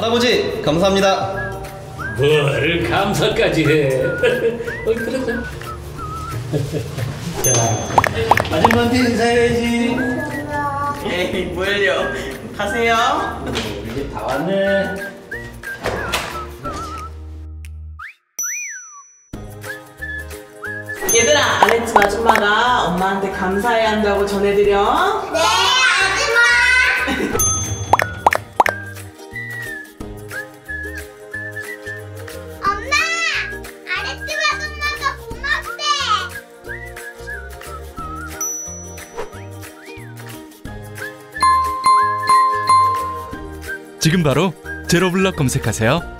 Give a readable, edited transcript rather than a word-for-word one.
할아버지 감사합니다. 뭐를 감사까지 해. 어이 그래. 자, 아줌마한테 인사해야지. 에이 뭘요? 가세요. 이제 다 왔네. 얘들아, 아랫집 아줌마가 엄마한테 감사해야 한다고 전해드려. 네, 아줌마. 엄마, 아랫집 아줌마가 고맙대. 지금 바로 제로블럭 검색하세요.